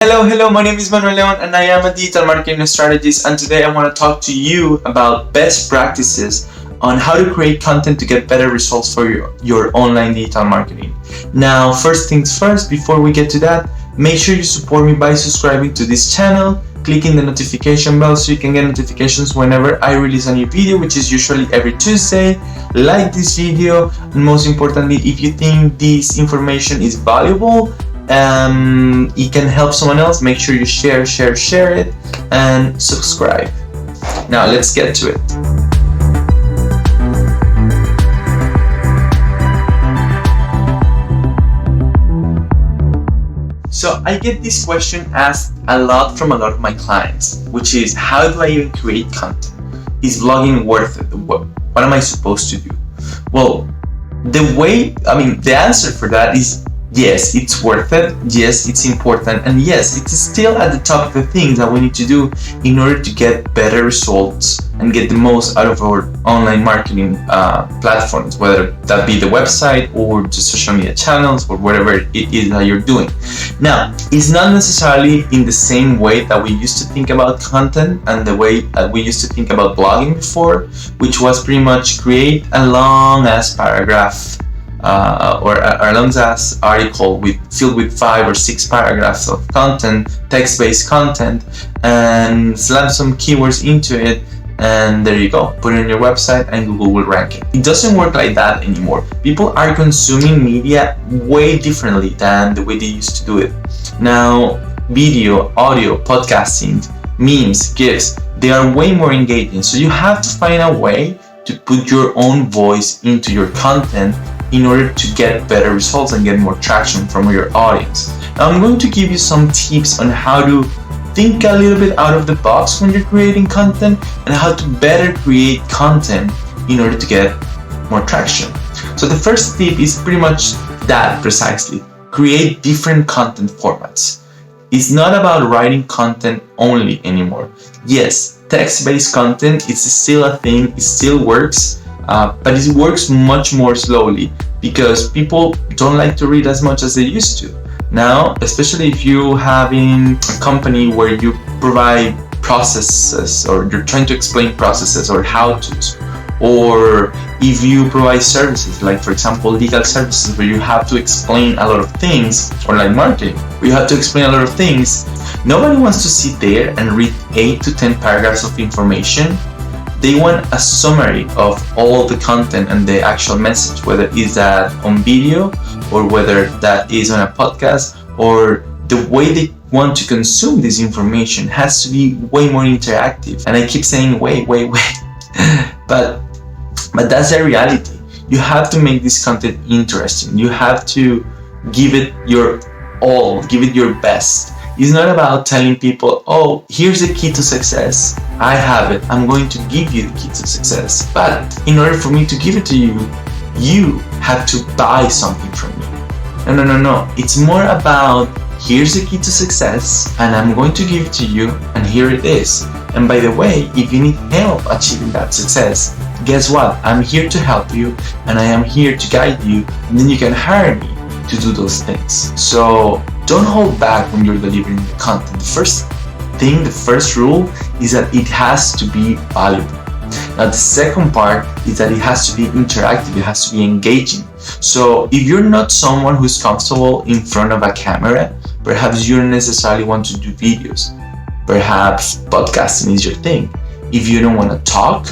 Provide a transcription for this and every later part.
Hello, my name is Manuel Leon and I am a digital marketing strategist, and today I want to talk to you about best practices on how to create content to get better results for your online digital marketing. Now, first things first, before we get to that, make sure you support me by subscribing to this channel, clicking the notification bell so you can get notifications whenever I release a new video, which is usually every Tuesday. Like this video, and most importantly, if you think this information is valuable, it can help someone else, make sure you share it and subscribe. Now let's get to it. So I get this question asked a lot from a lot of my clients, which is, how do I even create content? Is vlogging worth it? What am I supposed to do? Well, the answer for that is yes, it's worth it. Yes, it's important. And yes, it is still at the top of the things that we need to do in order to get better results and get the most out of our online marketing platforms, whether that be the website or the social media channels or whatever it is that you're doing. Now, it's not necessarily in the same way that we used to think about content and the way we used to think about blogging before, which was pretty much create a long ass paragraph or a long ass article filled with 5 or 6 paragraphs of content, text-based content, and slap some keywords into it, and there you go, put it on your website and Google will rank it. It doesn't work like that anymore. People are consuming media way differently than the way they used to do it. Now, video, audio, podcasting, memes, GIFs, they are way more engaging, so you have to find a way to put your own voice into your content in order to get better results and get more traction from your audience. Now, I'm going to give you some tips on how to think a little bit out of the box when you're creating content and how to better create content in order to get more traction. So the first tip is pretty much that precisely. Create different content formats. It's not about writing content only anymore. Yes, text-based content is still a thing, it still works, but it works much more slowly because people don't like to read as much as they used to. Now, especially if you're having a company where you provide processes or you're trying to explain processes or how-tos, or if you provide services like, for example, legal services where you have to explain a lot of things, or like marketing where you have to explain a lot of things, nobody wants to sit there and read 8 to 10 paragraphs of information. They want a summary of all the content and the actual message, whether it's that on video or whether that is on a podcast, or the way they want to consume this information has to be way more interactive. And I keep saying way. but that's the reality. You have to make this content interesting. You have to give it your all, give it your best. It's not about telling people, oh, here's the key to success. I have it. I'm going to give you the key to success. But in order for me to give it to you, you have to buy something from me. No. It's more about, here's the key to success and I'm going to give it to you, and here it is. And by the way, if you need help achieving that success, guess what? I'm here to help you and I am here to guide you, and then you can hire me to do those things. So don't hold back when you're delivering the content. The first rule is that it has to be valuable. Now, the second part is that it has to be interactive, it has to be engaging. So if you're not someone who's comfortable in front of a camera, perhaps you don't necessarily want to do videos. Perhaps podcasting is your thing. If you don't want to talk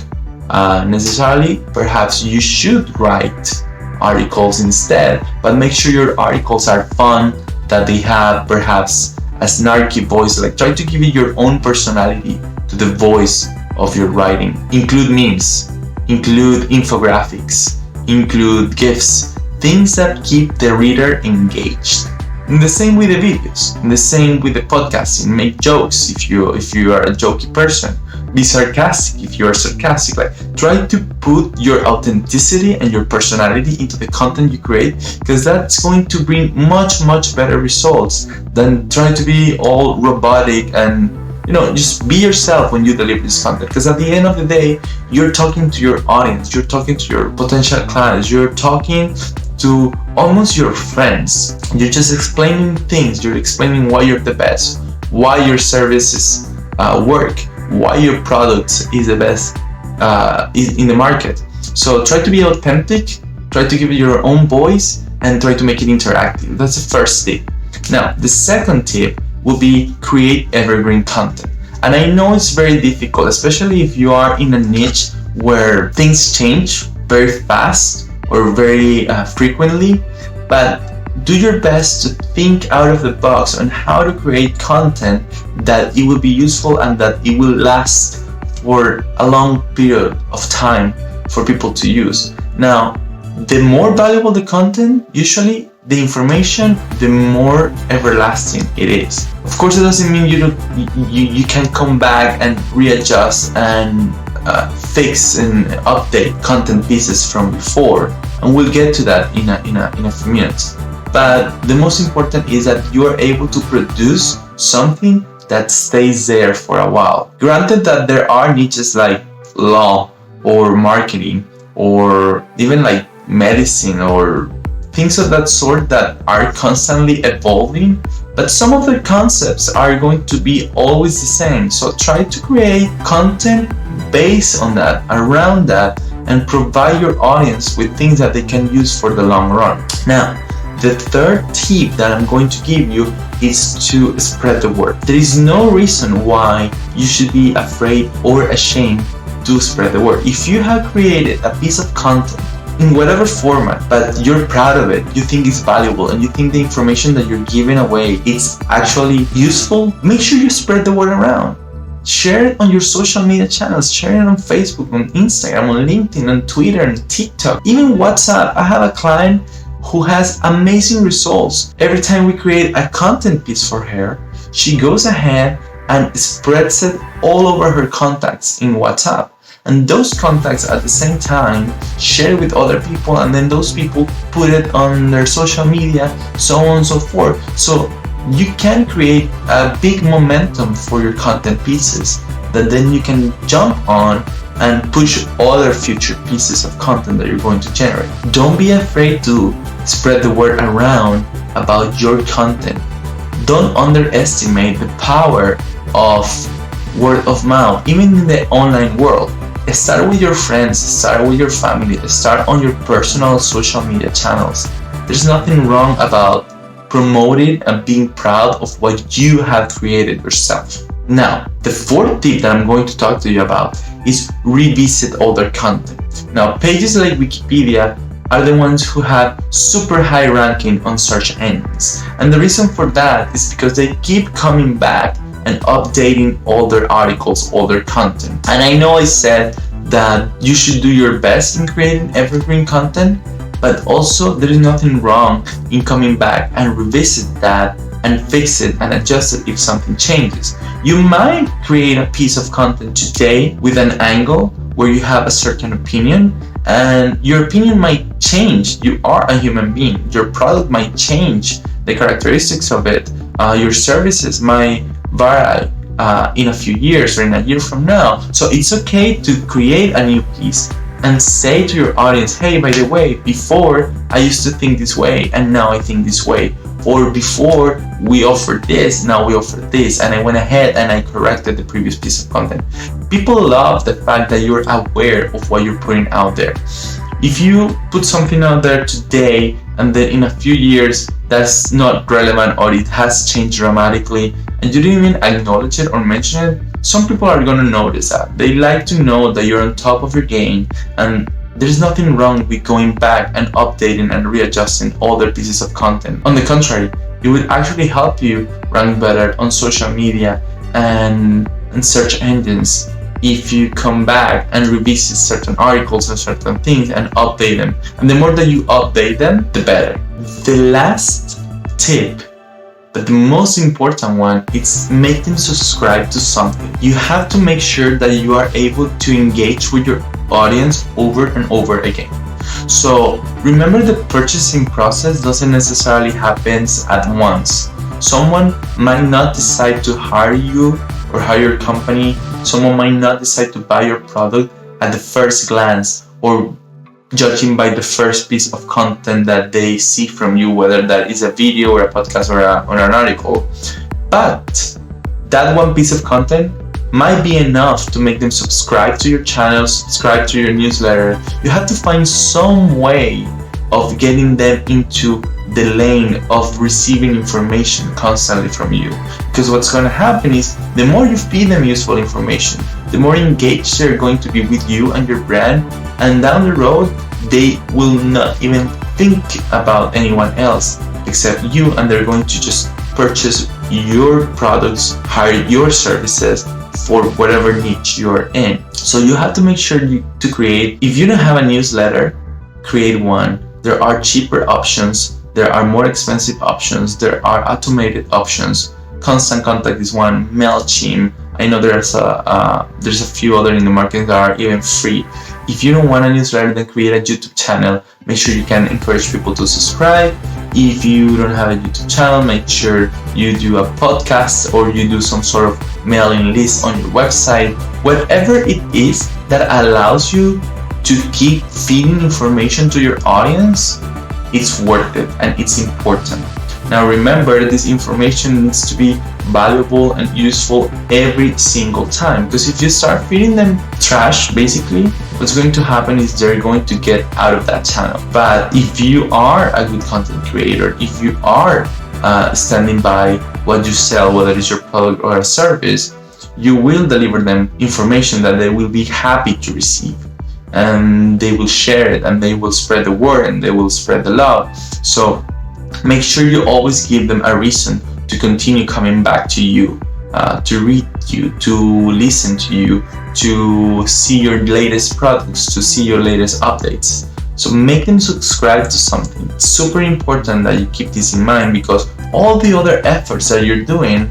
necessarily, perhaps you should write articles instead, but make sure your articles are fun, that they have perhaps a snarky voice. Like, try to give it your own personality to the voice of your writing. Include memes, include infographics, include GIFs, things that keep the reader engaged. And the same with the videos, and the same with the podcasting. Make jokes if you are a jokey person. Be sarcastic if you are sarcastic. Like, try to put your authenticity and your personality into the content you create, because that's going to bring much better results than trying to be all robotic and just be yourself when you deliver this content. Because at the end of the day, you're talking to your audience, you're talking to your potential clients, you're talking to almost your friends. You're just explaining things, you're explaining why you're the best, why your services work, why your product is the best is in the market. So try to be authentic, try to give it your own voice, and try to make it interactive. That's the first tip. Now, the second tip will be create evergreen content. And I know it's very difficult, especially if you are in a niche where things change very fast or very frequently, but do your best to think out of the box on how to create content that it will be useful and that it will last for a long period of time for people to use. Now, the more valuable the content, usually the information, the more everlasting it is. Of course, it doesn't mean you can come back and readjust and fix and update content pieces from before, and we'll get to that in a few minutes. But the most important is that you are able to produce something that stays there for a while. Granted that there are niches like law or marketing or even like medicine or things of that sort that are constantly evolving, but some of the concepts are going to be always the same. So try to create content based on that, around that, and provide your audience with things that they can use for the long run. Now, the third tip that I'm going to give you is to spread the word. There is no reason why you should be afraid or ashamed to spread the word. If you have created a piece of content in whatever format, but you're proud of it, you think it's valuable, and you think the information that you're giving away is actually useful, make sure you spread the word around. Share it on your social media channels, share it on Facebook, on Instagram, on LinkedIn, on Twitter, and TikTok, even WhatsApp. I have a client who has amazing results. Every time we create a content piece for her, she goes ahead and spreads it all over her contacts in WhatsApp. And those contacts at the same time share it with other people, and then those people put it on their social media, so on and so forth. So you can create a big momentum for your content pieces that then you can jump on and push other future pieces of content that you're going to generate. Don't be afraid to spread the word around about your content. Don't underestimate the power of word of mouth, even in the online world. Start with your friends, start with your family, start on your personal social media channels. There's nothing wrong about promoting and being proud of what you have created yourself. Now, the fourth tip that I'm going to talk to you about is revisit older content. Now, pages like Wikipedia are the ones who have super high ranking on search engines. And the reason for that is because they keep coming back and updating all their articles, all their content. And I know I said that you should do your best in creating evergreen content, but also there is nothing wrong in coming back and revisit that and fix it and adjust it if something changes. You might create a piece of content today with an angle where you have a certain opinion, and your opinion might change. You are a human being. Your product might change the characteristics of it. Your services might vary in a few years or in a year from now. So it's okay to create a new piece and say to your audience, hey, by the way, before I used to think this way and now I think this way. Or before we offered this, now we offer this, and I went ahead and I corrected the previous piece of content. People love the fact that you're aware of what you're putting out there. If you put something out there today and then in a few years that's not relevant or it has changed dramatically and you didn't even acknowledge it or mention it, some people are going to notice that. They like to know that you're on top of your game, and there's nothing wrong with going back and updating and readjusting all their pieces of content. On the contrary, it would actually help you rank better on social media and search engines if you come back and revisit certain articles and certain things and update them. And the more that you update them, the better. The last tip, but the most important one, is make them subscribe to something. You have to make sure that you are able to engage with your audience over and over again. So remember, the purchasing process doesn't necessarily happen at once. Someone might not decide to hire you or hire your company. Someone might not decide to buy your product at the first glance or judging by the first piece of content that they see from you, whether that is a video or a podcast or an article. But that one piece of content might be enough to make them subscribe to your channel, subscribe to your newsletter. You have to find some way of getting them into the lane of receiving information constantly from you. Because what's going to happen is the more you feed them useful information, the more engaged they're going to be with you and your brand, and down the road they will not even think about anyone else except you, and they're going to just purchase your products, hire your services for whatever niche you're in. So you have to make sure to create, if you don't have a newsletter, create one. There are cheaper options, there are more expensive options, there are automated options. Constant Contact is one, MailChimp. I know there's a few other in the market that are even free. If you don't want a newsletter, then create a YouTube channel. Make sure you can encourage people to subscribe. If you don't have a YouTube channel, make sure you do a podcast or you do some sort of mailing list on your website. Whatever it is that allows you to keep feeding information to your audience, it's worth it and it's important. Now remember, this information needs to be valuable and useful every single time, because if you start feeding them trash, basically what's going to happen is they're going to get out of that channel. But if you are a good content creator, if you are standing by what you sell, whether it's your product or a service, you will deliver them information that they will be happy to receive, and they will share it, and they will spread the word, and they will spread the love. So make sure you always give them a reason to continue coming back to you, to read you, to listen to you, to see your latest products, to see your latest updates. So make them subscribe to something. It's super important that you keep this in mind, because all the other efforts that you're doing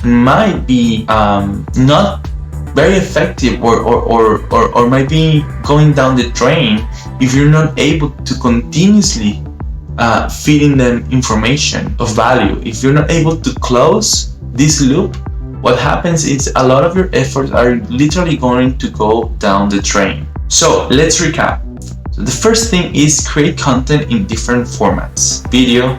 might be not very effective or might be going down the drain if you're not able to continuously feeding them information of value. If you're not able to close this loop, what happens is a lot of your efforts are literally going to go down the drain. So let's recap. So the first thing is create content in different formats: video,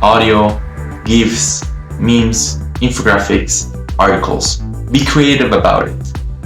audio, GIFs, memes, infographics, articles. Be creative about it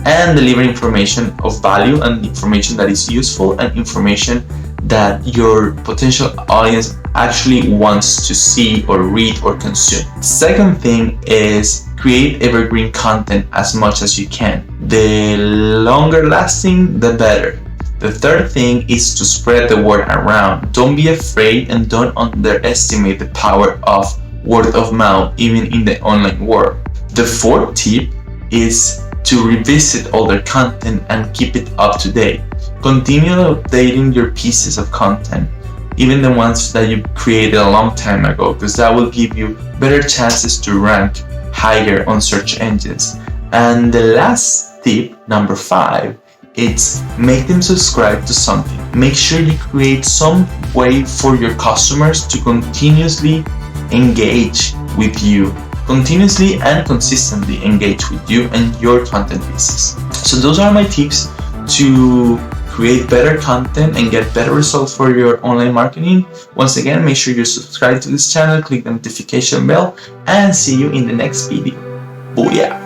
and deliver information of value and information that is useful and information that your potential audience actually wants to see or read or consume. Second thing is create evergreen content as much as you can. The longer lasting, the better. The third thing is to spread the word around. Don't be afraid and don't underestimate the power of word of mouth, even in the online world. The fourth tip is to revisit older content and keep it up to date. Continue updating your pieces of content, even the ones that you created a long time ago, because that will give you better chances to rank higher on search engines. And the last tip, number 5, it's make them subscribe to something. Make sure you create some way for your customers to continuously engage with you, continuously and consistently engage with you and your content pieces. So those are my tips to create better content and get better results for your online marketing. Once again, make sure you subscribe to this channel, click the notification bell, and see you in the next video. Booyah!